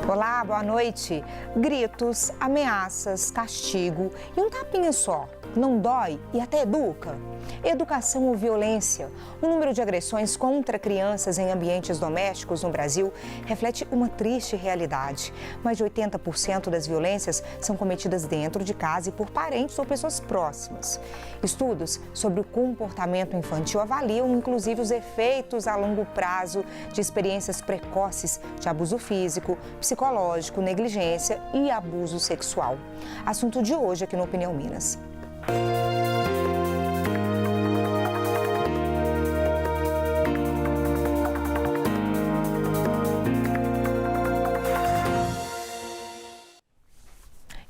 Olá, boa noite. Gritos, ameaças, castigo e um tapinha só. Não dói e até educa? Educação ou violência? O número de agressões contra crianças em ambientes domésticos no Brasil reflete uma triste realidade. Mais de 80% das violências são cometidas dentro de casa e por parentes ou pessoas próximas. Estudos sobre o comportamento infantil avaliam, inclusive, os efeitos a longo prazo de experiências precoces de abuso físico, psicológico, negligência e abuso sexual. Assunto de hoje aqui no Opinião Minas.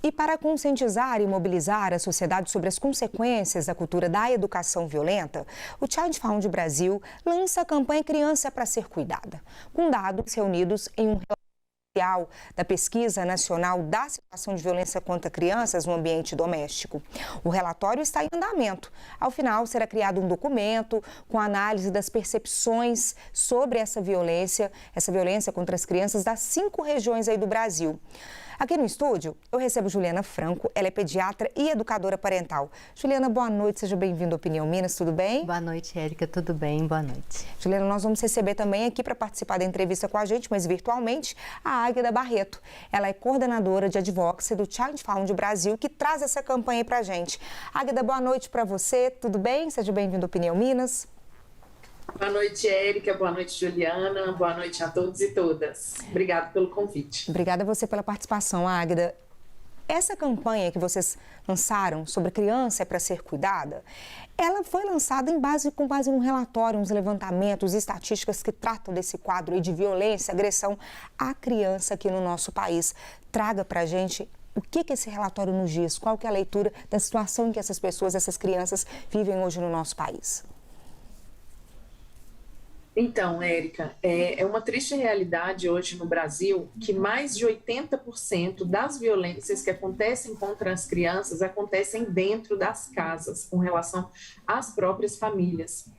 E para conscientizar e mobilizar a sociedade sobre as consequências da cultura da educação violenta, o Child Fund Brasil lança a campanha Criança para Ser Cuidada, com dados reunidos em um relatório da Pesquisa Nacional da Situação de Violência contra Crianças no Ambiente Doméstico. O relatório está em andamento. Ao final, será criado um documento com análise das percepções sobre essa violência contra as crianças das 5 regiões aí do Brasil. Aqui no estúdio, eu recebo Juliana Franco, ela é pediatra e educadora parental. Juliana, boa noite, seja bem-vinda ao Opinião Minas, tudo bem? Boa noite, Érica, tudo bem? Boa noite. Juliana, nós vamos receber também aqui para participar da entrevista com a gente, mas virtualmente, a Águida Barreto. Ela é coordenadora de Advocacy do Child Fund Brasil, que traz essa campanha aí para a gente. Águida, boa noite para você, tudo bem? Seja bem-vindo ao Opinião Minas. Boa noite, Érica. Boa noite, Juliana. Boa noite a todos e todas. Obrigada pelo convite. Obrigada a você pela participação, Águida. Essa campanha que vocês lançaram sobre criança para ser cuidada, ela foi lançada com base num relatório, uns levantamentos, estatísticas que tratam desse quadro aí de violência, agressão à criança aqui no nosso país. Traga para a gente o que esse relatório nos diz, qual que é a leitura da situação em que essas pessoas, essas crianças vivem hoje no nosso país. Então, Érica, é uma triste realidade hoje no Brasil que mais de 80% das violências que acontecem contra as crianças acontecem dentro das casas, com relação às próprias famílias.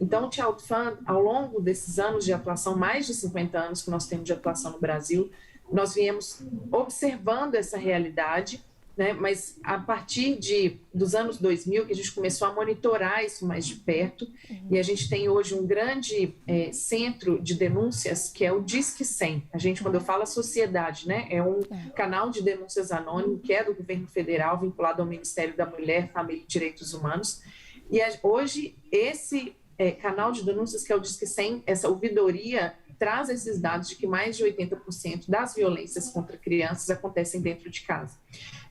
Então, o Child Fund, ao longo desses anos de atuação, mais de 50 anos que nós temos de atuação no Brasil, nós viemos observando essa realidade, né? Mas a partir dos anos 2000 que a gente começou a monitorar isso mais de perto, e a gente tem hoje um grande centro de denúncias que é o Disque 100. A gente, quando eu falo a sociedade, né, é um canal de denúncias anônimo que é do governo federal, vinculado ao Ministério da Mulher, Família e Direitos Humanos. E hoje esse canal de denúncias, que é o Disque 100, essa ouvidoria traz esses dados de que mais de 80% das violências contra crianças acontecem dentro de casa.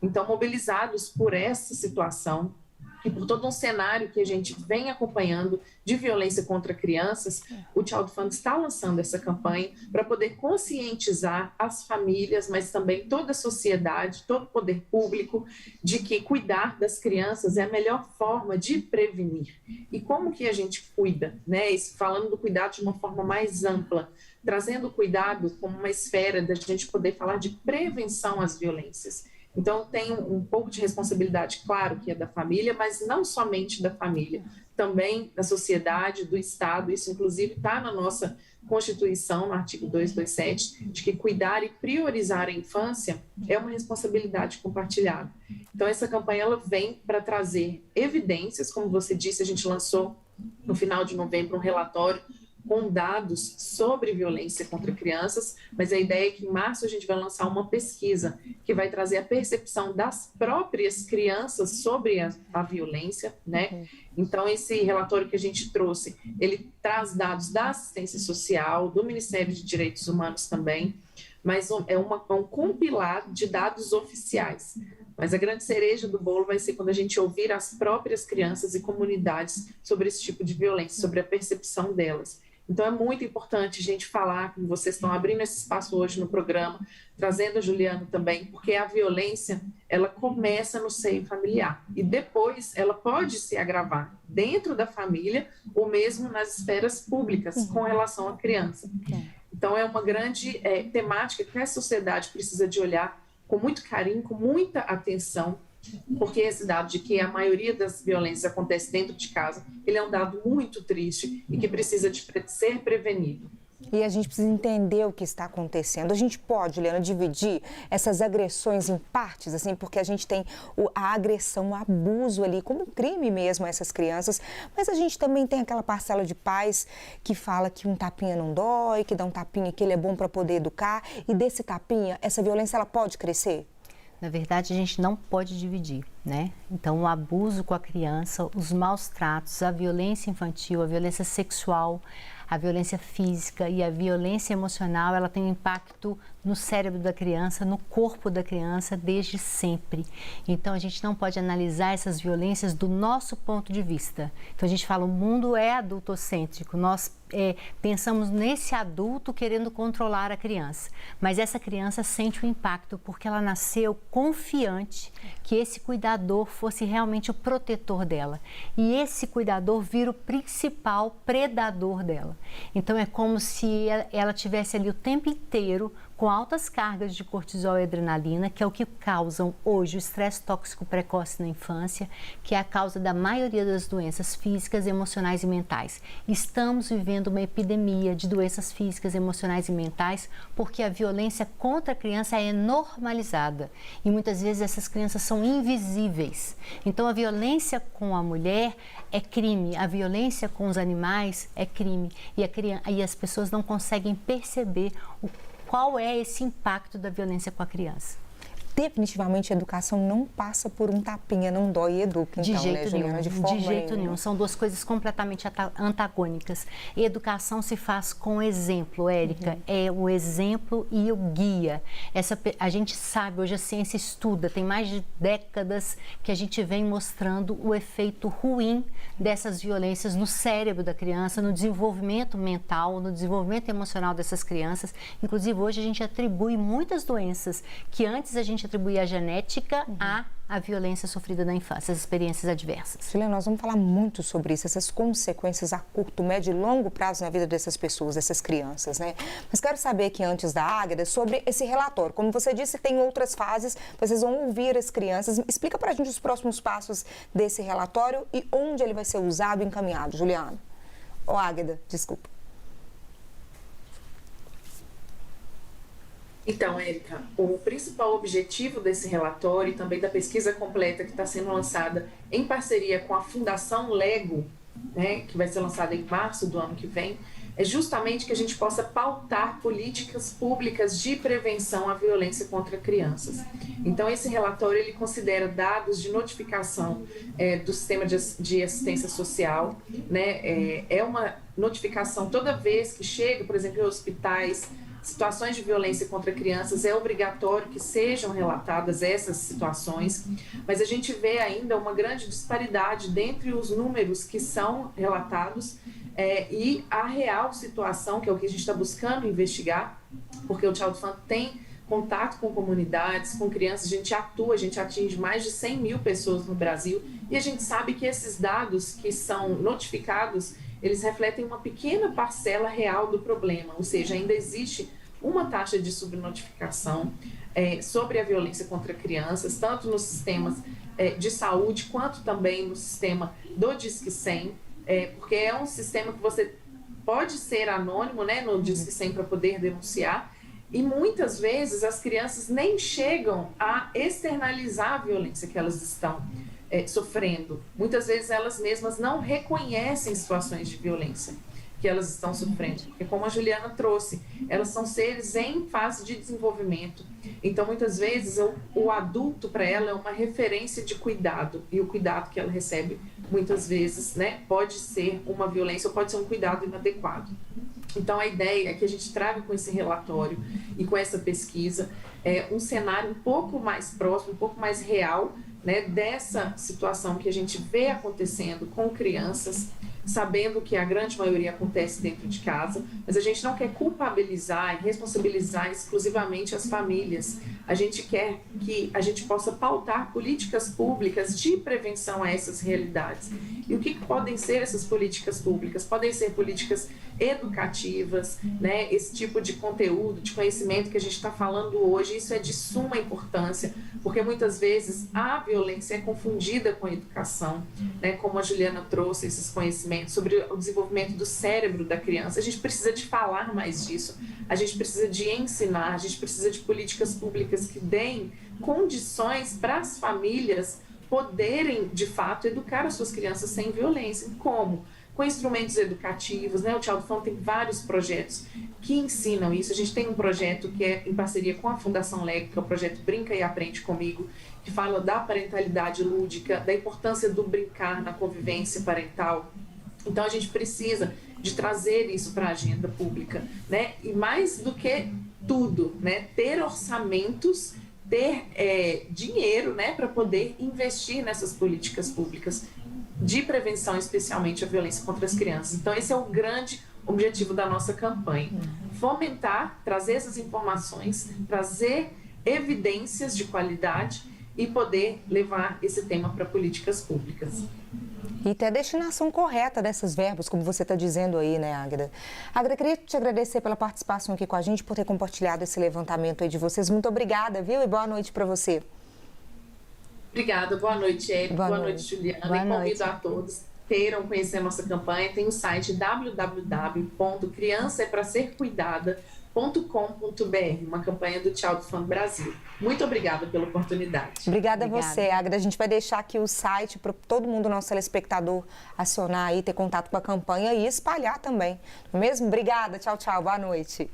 Então, mobilizados por essa situação e por todo um cenário que a gente vem acompanhando de violência contra crianças, o Child Fund está lançando essa campanha para poder conscientizar as famílias, mas também toda a sociedade, todo o poder público, de que cuidar das crianças é a melhor forma de prevenir. E como que a gente cuida, né? Falando do cuidado de uma forma mais ampla, trazendo o cuidado como uma esfera da gente poder falar de prevenção às violências. Então, tem um pouco de responsabilidade, claro, que é da família, mas não somente da família, também da sociedade, do Estado. Isso, inclusive, está na nossa Constituição, no artigo 227, de que cuidar e priorizar a infância é uma responsabilidade compartilhada. Então, essa campanha ela vem para trazer evidências, como você disse, a gente lançou no final de novembro um relatório com dados sobre violência contra crianças, mas a ideia é que em março a gente vai lançar uma pesquisa que vai trazer a percepção das próprias crianças sobre a violência, né? Então, esse relatório que a gente trouxe, ele traz dados da assistência social, do Ministério de Direitos Humanos também, mas é um compilado de dados oficiais. Mas a grande cereja do bolo vai ser quando a gente ouvir as próprias crianças e comunidades sobre esse tipo de violência, sobre a percepção delas. Então, é muito importante a gente falar, como vocês estão abrindo esse espaço hoje no programa, trazendo a Juliana também, porque a violência, ela começa no seio familiar e depois ela pode se agravar dentro da família ou mesmo nas esferas públicas com relação à criança. Então, é uma grande temática que a sociedade precisa de olhar com muito carinho, com muita atenção, porque esse dado de que a maioria das violências acontece dentro de casa, ele é um dado muito triste e que precisa de ser prevenido. E a gente precisa entender o que está acontecendo. A gente pode, Juliana, dividir essas agressões em partes, assim, porque a gente tem a agressão, o abuso ali, como um crime mesmo a essas crianças, mas a gente também tem aquela parcela de pais que fala que um tapinha não dói, que dá um tapinha que ele é bom para poder educar, e desse tapinha, essa violência, ela pode crescer? Na verdade, a gente não pode dividir, né? Então, o abuso com a criança, os maus tratos, a violência infantil, a violência sexual, a violência física e a violência emocional, ela tem um impacto no cérebro da criança, no corpo da criança desde sempre. Então, a gente não pode analisar essas violências do nosso ponto de vista. Então, a gente fala, o mundo é adultocêntrico, nós pensamos nesse adulto querendo controlar a criança, mas essa criança sente o impacto porque ela nasceu confiante que esse cuidador fosse realmente o protetor dela, e esse cuidador vira o principal predador dela. Então é como se ela tivesse ali o tempo inteiro com altas cargas de cortisol e adrenalina, que é o que causam hoje o estresse tóxico precoce na infância, que é a causa da maioria das doenças físicas, emocionais e mentais. Estamos vivendo uma epidemia de doenças físicas, emocionais e mentais porque a violência contra a criança é normalizada e muitas vezes essas crianças são invisíveis. Então a violência com a mulher é crime, a violência com os animais é crime e as pessoas não conseguem perceber qual é esse impacto da violência com a criança. Definitivamente a educação não passa por um tapinha, não dói e educa, então, de jeito né, Juliana? nenhum, de jeito nenhum. São duas coisas completamente antagônicas. Educação se faz com exemplo, Érica. É o exemplo e o guia. A gente sabe, hoje a ciência estuda, tem mais de décadas que a gente vem mostrando o efeito ruim dessas violências no cérebro da criança, no desenvolvimento mental, no desenvolvimento emocional dessas crianças. Inclusive, hoje a gente atribui muitas doenças que antes a gente atribuir a genética à violência sofrida na infância, as experiências adversas. Juliana, nós vamos falar muito sobre isso, essas consequências a curto, médio e longo prazo na vida dessas pessoas, dessas crianças, né? Mas quero saber aqui antes da Águeda sobre esse relatório. Como você disse, tem outras fases, vocês vão ouvir as crianças. Explica pra gente os próximos passos desse relatório e onde ele vai ser usado e encaminhado, Juliana. Ou Águeda, desculpa. Então, Érica, o principal objetivo desse relatório e também da pesquisa completa que está sendo lançada em parceria com a Fundação Lego, né, que vai ser lançada em março do ano que vem, é justamente que a gente possa pautar políticas públicas de prevenção à violência contra crianças. Então, esse relatório ele considera dados de notificação do sistema de assistência social, né, é uma notificação toda vez que chega, por exemplo, em hospitais, situações de violência contra crianças, é obrigatório que sejam relatadas essas situações, mas a gente vê ainda uma grande disparidade dentre os números que são relatados e a real situação, que é o que a gente está buscando investigar, porque o Child Fund tem contato com comunidades, com crianças, a gente atua, a gente atinge mais de 100 mil pessoas no Brasil e a gente sabe que esses dados que são notificados, eles refletem uma pequena parcela real do problema, ou seja, ainda existe uma taxa de subnotificação sobre a violência contra crianças, tanto nos sistemas de saúde, quanto também no sistema do Disque 100, porque é um sistema que você pode ser anônimo, né, no Disque 100 para poder denunciar, e muitas vezes as crianças nem chegam a externalizar a violência que elas estão sofrendo. Muitas vezes elas mesmas não reconhecem situações de violência que elas estão sofrendo, porque como a Juliana trouxe, elas são seres em fase de desenvolvimento, então muitas vezes o adulto para ela é uma referência de cuidado, e o cuidado que ela recebe muitas vezes, né, pode ser uma violência ou pode ser um cuidado inadequado. Então a ideia é que a gente traga com esse relatório e com essa pesquisa um cenário um pouco mais próximo, um pouco mais real, né, dessa situação que a gente vê acontecendo com crianças, sabendo que a grande maioria acontece dentro de casa, mas a gente não quer culpabilizar e responsabilizar exclusivamente as famílias. A gente quer que a gente possa pautar políticas públicas de prevenção a essas realidades. E o que podem ser essas políticas públicas? Podem ser políticas educativas, né? Esse tipo de conteúdo, de conhecimento que a gente está falando hoje, isso é de suma importância, porque muitas vezes a violência é confundida com a educação, né? Como a Juliana trouxe esses conhecimentos sobre o desenvolvimento do cérebro da criança. A gente precisa de falar mais disso, a gente precisa de ensinar, a gente precisa de políticas públicas que deem condições para as famílias poderem, de fato, educar as suas crianças sem violência. Como? Com instrumentos educativos, né? O Child Fund tem vários projetos que ensinam isso. A gente tem um projeto que é em parceria com a Fundação LEG, que é o projeto Brinca e Aprende Comigo, que fala da parentalidade lúdica, da importância do brincar na convivência parental. Então, a gente precisa de trazer isso para a agenda pública, né? E mais do que tudo, né? Ter orçamentos, ter dinheiro, né? Para poder investir nessas políticas públicas de prevenção, especialmente a violência contra as crianças. Então, esse é o grande objetivo da nossa campanha. Fomentar, trazer essas informações, trazer evidências de qualidade e poder levar esse tema para políticas públicas. E ter a destinação correta dessas verbas, como você está dizendo aí, né, Águeda? Águeda, queria te agradecer pela participação aqui com a gente, por ter compartilhado esse levantamento aí de vocês. Muito obrigada, viu? E boa noite para você. Obrigada, boa noite, Érico, boa noite, Juliana. Boa e convido noite. a todos queiram conhecer a nossa campanha. Tem o site www.criançaeprasercuidada.com.br, uma campanha do Child Fund Brasil. Muito obrigada pela oportunidade. Obrigada a você, Águeda. A gente vai deixar aqui o site para todo mundo, nosso telespectador, acionar aí, ter contato com a campanha e espalhar também. Não é mesmo? Obrigada, tchau, tchau, boa noite.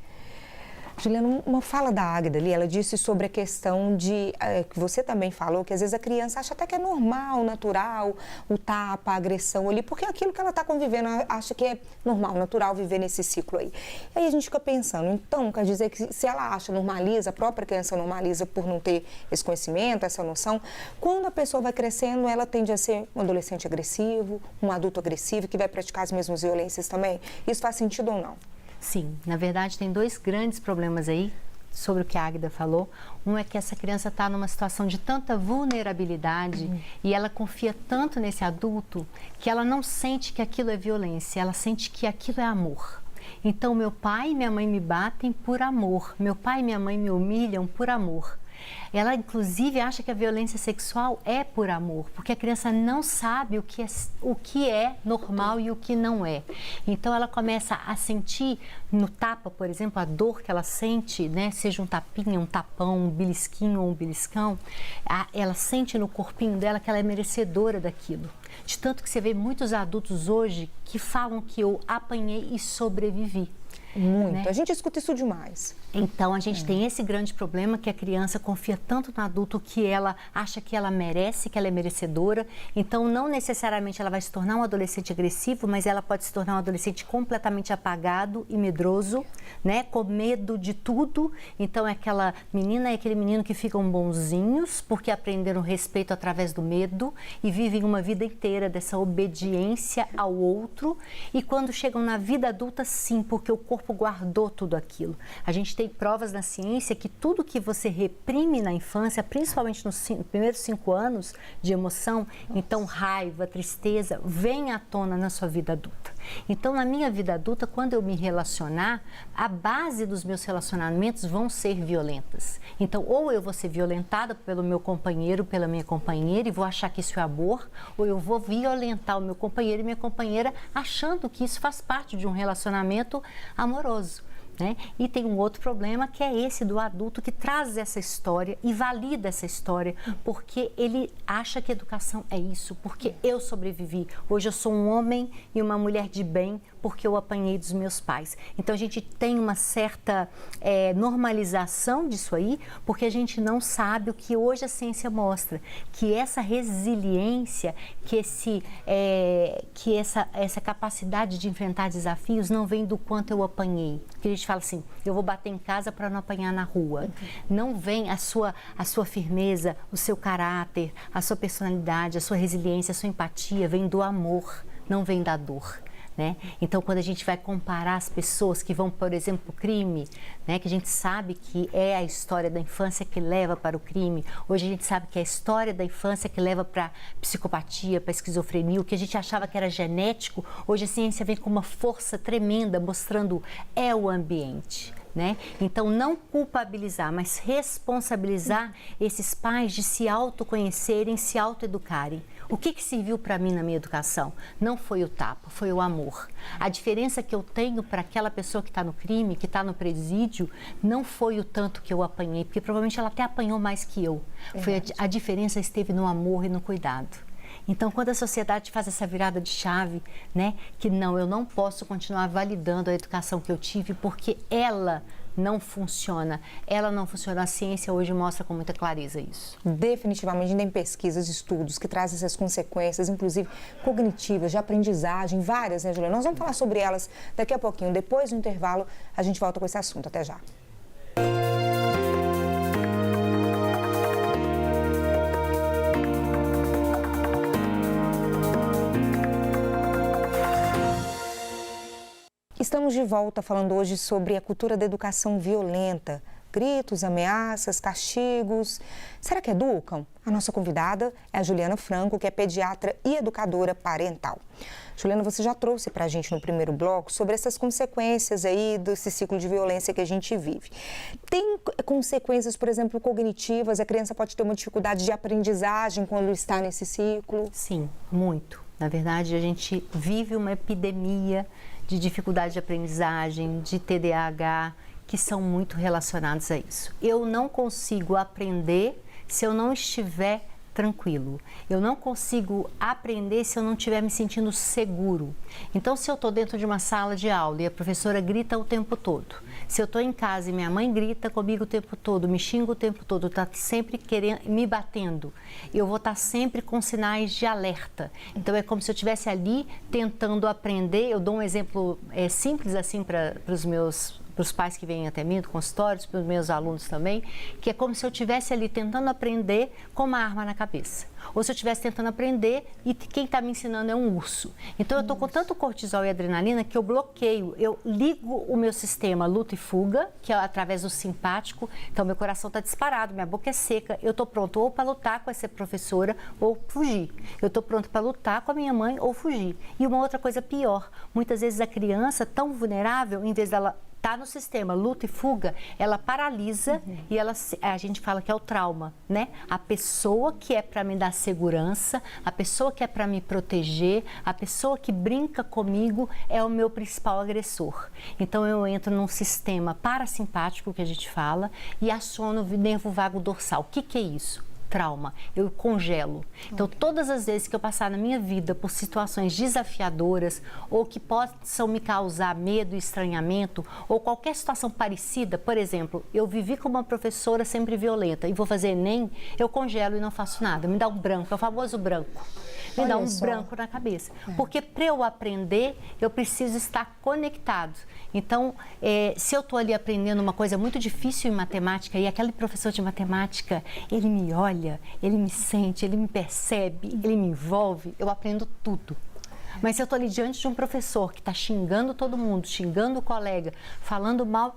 Juliana, uma fala da Águeda ali, ela disse sobre a questão de, que você também falou, que às vezes a criança acha até que é normal, natural, o tapa, a agressão ali, porque é aquilo que ela está convivendo, acha que é normal, natural viver nesse ciclo aí. E aí a gente fica pensando, então, quer dizer que se ela acha, normaliza, a própria criança normaliza por não ter esse conhecimento, essa noção, quando a pessoa vai crescendo, ela tende a ser um adolescente agressivo, um adulto agressivo, que vai praticar as mesmas violências também. Isso faz sentido ou não? Sim, na verdade tem dois grandes problemas aí sobre o que a Águeda falou. Um é que essa criança está numa situação de tanta vulnerabilidade e ela confia tanto nesse adulto que ela não sente que aquilo é violência, ela sente que aquilo é amor. Então, meu pai e minha mãe me batem por amor, meu pai e minha mãe me humilham por amor. Ela, inclusive, acha que a violência sexual é por amor, porque a criança não sabe o que é normal e o que não é. Então, ela começa a sentir no tapa, por exemplo, a dor que ela sente, né? Seja um tapinha, um tapão, um belisquinho ou um beliscão, ela sente no corpinho dela que ela é merecedora daquilo. De tanto que você vê muitos adultos hoje que falam que eu apanhei e sobrevivi. Muito. Né? A gente escuta isso demais. Então, a gente tem esse grande problema que a criança confia tanto no adulto que ela acha que ela merece, que ela é merecedora. Então, não necessariamente ela vai se tornar um adolescente agressivo, mas ela pode se tornar um adolescente completamente apagado e medroso, né? Com medo de tudo. Então, é aquela menina e aquele menino que ficam bonzinhos porque aprenderam respeito através do medo e vivem uma vida inteira dessa obediência ao outro. E quando chegam na vida adulta, sim, porque o corpo guardou tudo aquilo. A gente tem provas na ciência que tudo que você reprime na infância, principalmente nos primeiros 5 anos de emoção, então raiva, tristeza, vem à tona na sua vida adulta. Então, na minha vida adulta, quando eu me relacionar, a base dos meus relacionamentos vão ser violentas. Então, ou eu vou ser violentada pelo meu companheiro, pela minha companheira e vou achar que isso é amor, ou eu vou violentar o meu companheiro e minha companheira achando que isso faz parte de um relacionamento amoroso. Né? E tem um outro problema que é esse do adulto que traz essa história e valida essa história porque ele acha que educação é isso, porque eu sobrevivi. Hoje eu sou um homem e uma mulher de bem porque eu apanhei dos meus pais. Então a gente tem uma certa normalização disso aí porque a gente não sabe o que hoje a ciência mostra, que essa resiliência, que essa capacidade de enfrentar desafios não vem do quanto eu apanhei. Que a gente fala assim, eu vou bater em casa para não apanhar na rua. Não vem a sua firmeza, o seu caráter, a sua personalidade, a sua resiliência, a sua empatia, vem do amor, não vem da dor. né? Então, quando a gente vai comparar as pessoas que vão, por exemplo, para o crime, né, que a gente sabe que é a história da infância que leva para o crime, hoje a gente sabe que é a história da infância que leva para psicopatia, para esquizofrenia, o que a gente achava que era genético, hoje a ciência vem com uma força tremenda mostrando é o ambiente. Né? Então, não culpabilizar, mas responsabilizar esses pais de se autoconhecerem, se autoeducarem. O que serviu para mim na minha educação? Não foi o tapa, foi o amor. A diferença que eu tenho para aquela pessoa que está no crime, que está no presídio, não foi o tanto que eu apanhei, porque provavelmente ela até apanhou mais que eu. A diferença esteve no amor e no cuidado. Então, quando a sociedade faz essa virada de chave, né, que não, eu não posso continuar validando a educação que eu tive porque ela não funciona. A ciência hoje mostra com muita clareza isso. Definitivamente tem pesquisas, estudos que trazem essas consequências, inclusive cognitivas, de aprendizagem, várias, né, Juliana? Nós vamos falar sobre elas daqui a pouquinho. Depois do intervalo, a gente volta com esse assunto. Até já. Estamos de volta falando hoje sobre a cultura da educação violenta. Gritos, ameaças, castigos. Será que educam? A nossa convidada é a Juliana Franco, que é pediatra e educadora parental. Juliana, você já trouxe para a gente no primeiro bloco sobre essas consequências aí desse ciclo de violência que a gente vive. Tem consequências, por exemplo, cognitivas? A criança pode ter uma dificuldade de aprendizagem quando está nesse ciclo? Sim, muito. Na verdade, a gente vive uma epidemia de dificuldade de aprendizagem, de TDAH, que são muito relacionados a isso. Eu não consigo aprender se eu não estiver tranquilo. Eu não consigo aprender se eu não estiver me sentindo seguro. Então, se eu estou dentro de uma sala de aula e a professora grita o tempo todo, se eu estou em casa e minha mãe grita comigo o tempo todo, me xinga o tempo todo, está sempre querendo, me batendo, eu vou estar sempre com sinais de alerta. Então, é como se eu estivesse ali tentando aprender. Eu dou um exemplo simples assim para os pais que vêm até mim, do consultório, para os meus alunos também, que é como se eu estivesse ali tentando aprender com uma arma na cabeça. Ou se eu estivesse tentando aprender e quem está me ensinando é um urso. Então, eu estou com tanto cortisol e adrenalina que eu bloqueio, eu ligo o meu sistema luta e fuga, que é através do simpático. Então, meu coração está disparado, minha boca é seca, eu estou pronto ou para lutar com essa professora ou fugir. Eu estou pronto para lutar com a minha mãe ou fugir. E uma outra coisa pior, muitas vezes a criança tão vulnerável, em vez dela está no sistema luta e fuga, ela paralisa e a gente fala que é o trauma, né? A pessoa que é para me dar segurança, a pessoa que é para me proteger, a pessoa que brinca comigo é o meu principal agressor. Então eu entro num sistema parasimpático, que a gente fala, e aciono o nervo vago dorsal. O que é isso? Trauma, eu congelo. Então, todas as vezes que eu passar na minha vida por situações desafiadoras ou que possam me causar medo e estranhamento ou qualquer situação parecida, por exemplo, eu vivi com uma professora sempre violenta e vou fazer Enem, eu congelo e não faço nada. Me dá um branco, é o famoso branco. Me dá um branco na cabeça. Porque para eu aprender, eu preciso estar conectado. Então, se eu estou ali aprendendo uma coisa muito difícil em matemática e aquele professor de matemática, ele me olha, ele me sente, ele me percebe, ele me envolve, eu aprendo tudo. Mas se eu estou ali diante de um professor que está xingando todo mundo, xingando o colega, falando mal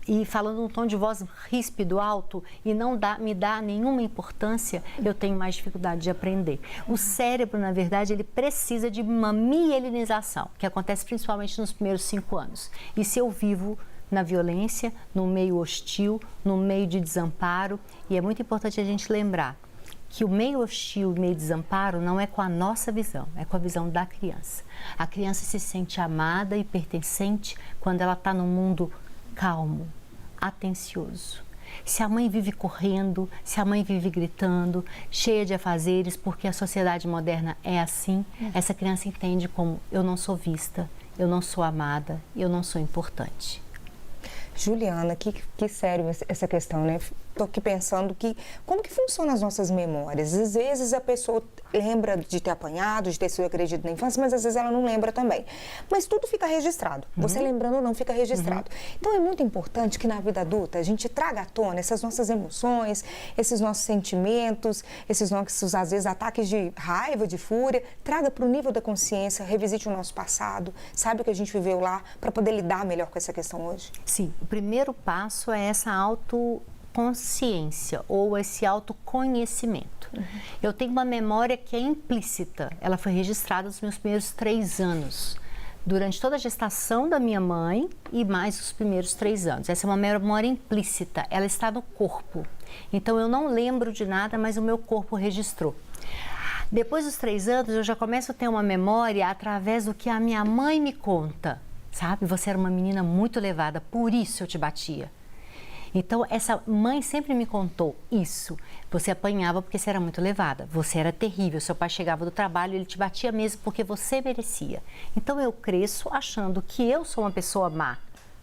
e falando num tom de voz ríspido, alto, e não me dá nenhuma importância, eu tenho mais dificuldade de aprender. O cérebro, na verdade, ele precisa de uma mielinização, que acontece principalmente nos primeiros 5 anos. E se eu vivo na violência, no meio hostil, no meio de desamparo, e é muito importante a gente lembrar que o meio hostil, o meio desamparo não é com a nossa visão, é com a visão da criança. A criança se sente amada e pertencente quando ela está num mundo calmo, atencioso. Se a mãe vive correndo, se a mãe vive gritando, cheia de afazeres, porque a sociedade moderna é assim, essa criança entende como eu não sou vista, eu não sou amada, eu não sou importante. Juliana, que sério essa questão, né? estou aqui pensando que como que funcionam as nossas memórias? Às vezes a pessoa lembra de ter apanhado, de ter sido agredido na infância, mas às vezes ela não lembra também. Mas tudo fica registrado. Você lembrando ou não, fica registrado. Então é muito importante que na vida adulta a gente traga à tona essas nossas emoções, esses nossos sentimentos, esses nossos, às vezes, ataques de raiva, de fúria, traga para o nível da consciência, revisite o nosso passado, sabe o que a gente viveu lá, para poder lidar melhor com essa questão hoje. Sim, o primeiro passo é essa autoconsciência ou esse autoconhecimento. Eu tenho uma memória que é implícita, ela foi registrada nos meus primeiros 3 anos. Durante toda a gestação da minha mãe e mais os primeiros 3 anos. Essa é uma memória implícita, ela está no corpo. Então, eu não lembro de nada, mas o meu corpo registrou. Depois dos 3 anos, eu já começo a ter uma memória através do que a minha mãe me conta. Sabe, você era uma menina muito levada, por isso eu te batia. Então, essa mãe sempre me contou isso. Você apanhava porque você era muito levada. Você era terrível. Seu pai chegava do trabalho, ele te batia mesmo porque você merecia. Então, eu cresço achando que eu sou uma pessoa má.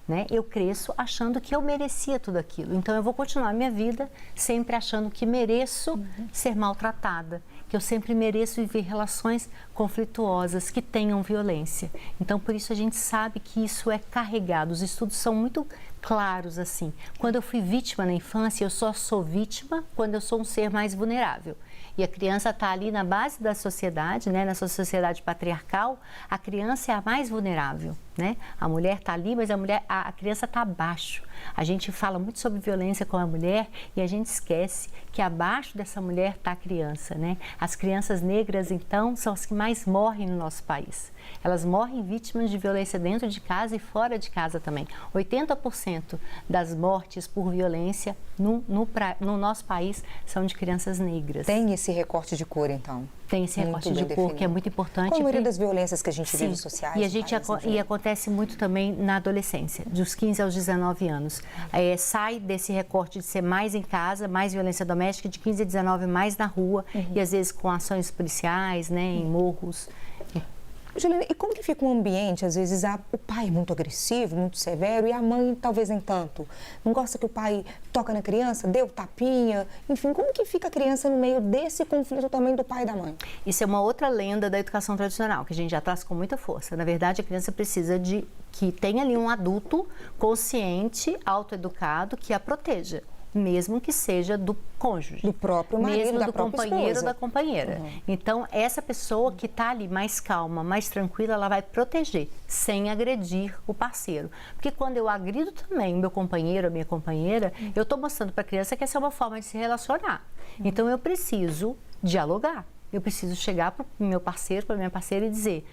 Né? Eu cresço achando que eu merecia tudo aquilo. Então, eu vou continuar a minha vida sempre achando que mereço ser maltratada. Que eu sempre mereço viver relações conflituosas, que tenham violência. Então, por isso a gente sabe que isso é carregado. Os estudos são muito claros assim. Quando eu fui vítima na infância, eu só sou vítima quando eu sou um ser mais vulnerável. E a criança está ali na base da sociedade, né? Nessa sociedade patriarcal, a criança é a mais vulnerável, né? A mulher está ali, mas a criança está abaixo. A gente fala muito sobre violência com a mulher e a gente esquece que abaixo dessa mulher está a criança, né? As crianças negras, então, são as que mais morrem no nosso país. Elas morrem vítimas de violência dentro de casa e fora de casa também. 80% das mortes por violência no nosso país são de crianças negras. Tem esse recorte de cor, então? Tem esse recorte de cor, que é muito importante. Com a maioria das violências que a gente vive sociais. E acontece muito também na adolescência, dos 15 aos 19 anos. Sai desse recorte de ser mais em casa, mais violência doméstica, de 15 a 19 mais na rua, e às vezes com ações policiais, né, em morros. Juliana, e como que fica um ambiente, às vezes, o pai é muito agressivo, muito severo, e a mãe talvez nem tanto? Não gosta que o pai toca na criança, dê o tapinha, enfim, como que fica a criança no meio desse conflito também do pai e da mãe? Isso é uma outra lenda da educação tradicional, que a gente já traz com muita força. Na verdade, a criança precisa de que tenha ali um adulto consciente, autoeducado, que a proteja. Mesmo que seja do cônjuge. Do próprio marido, mesmo da do própria companheiro esposa. ou da companheira. Então, essa pessoa que está ali mais calma, mais tranquila, ela vai proteger, sem agredir o parceiro. Porque quando eu agrido também o meu companheiro, a minha companheira, eu estou mostrando para a criança que essa é uma forma de se relacionar. Então, eu preciso dialogar. Eu preciso chegar para o meu parceiro, para a minha parceira e dizer: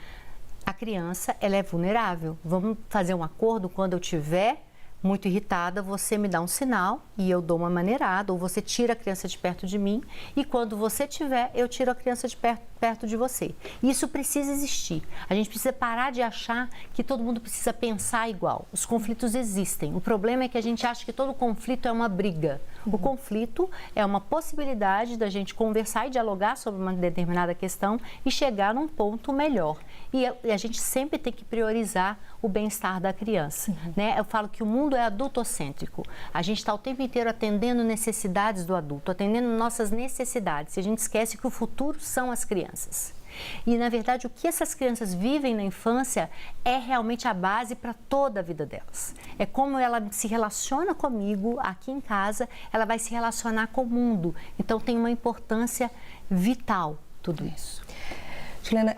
a criança, ela é vulnerável. Vamos fazer um acordo quando eu tiver muito irritada, você me dá um sinal e eu dou uma maneirada, ou você tira a criança de perto de mim, e quando você tiver, eu tiro a criança de perto de você. Isso precisa existir. A gente precisa parar de achar que todo mundo precisa pensar igual. Os conflitos existem. O problema é que a gente acha que todo conflito é uma briga. O conflito é uma possibilidade da gente conversar e dialogar sobre uma determinada questão e chegar num ponto melhor. E a gente sempre tem que priorizar o bem-estar da criança, né? Eu falo que o mundo é adultocêntrico. A gente está o tempo inteiro atendendo necessidades do adulto, atendendo nossas necessidades. E a gente esquece que o futuro são as crianças. E, na verdade, o que essas crianças vivem na infância é realmente a base para toda a vida delas. É como ela se relaciona comigo aqui em casa, ela vai se relacionar com o mundo. Então, tem uma importância vital tudo isso. Juliana,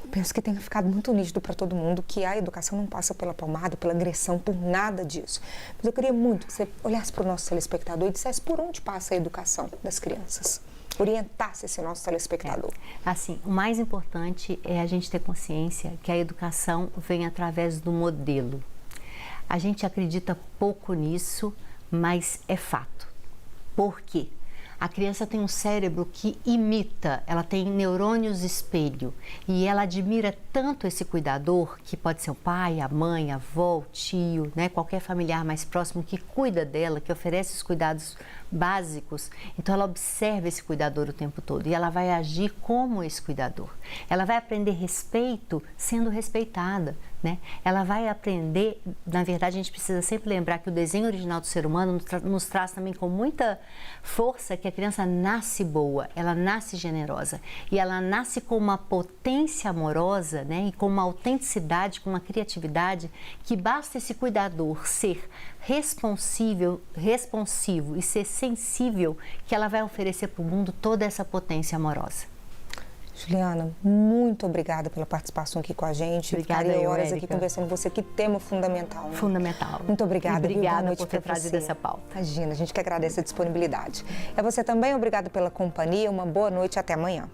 penso que tenha ficado muito nítido para todo mundo que a educação não passa pela palmada, pela agressão, por nada disso. Mas eu queria muito que você olhasse para o nosso telespectador e dissesse por onde passa a educação das crianças. Orientasse esse nosso telespectador. Assim, o mais importante é a gente ter consciência que a educação vem através do modelo. A gente acredita pouco nisso, mas é fato. Por quê? A criança tem um cérebro que imita, ela tem neurônios espelho e ela admira tanto esse cuidador, que pode ser o pai, a mãe, a avó, o tio, né? Qualquer familiar mais próximo que cuida dela, que oferece os cuidados básicos, então ela observa esse cuidador o tempo todo e ela vai agir como esse cuidador. Ela vai aprender respeito sendo respeitada, né? Ela vai aprender, na verdade a gente precisa sempre lembrar que o desenho original do ser humano nos traz também com muita força que a criança nasce boa, ela nasce generosa e ela nasce com uma potência amorosa, né? E com uma autenticidade, com uma criatividade que basta esse cuidador ser responsivo e ser sensível que ela vai oferecer para o mundo toda essa potência amorosa. Juliana, muito obrigada pela participação aqui com a gente. Obrigada, Ficaria horas Érica. aqui conversando com você. Que tema fundamental, né? Fundamental. Muito obrigada. Obrigada por ter trazido essa pauta. Imagina, a gente que agradece a disponibilidade. É você também, obrigado pela companhia. Uma boa noite e até amanhã.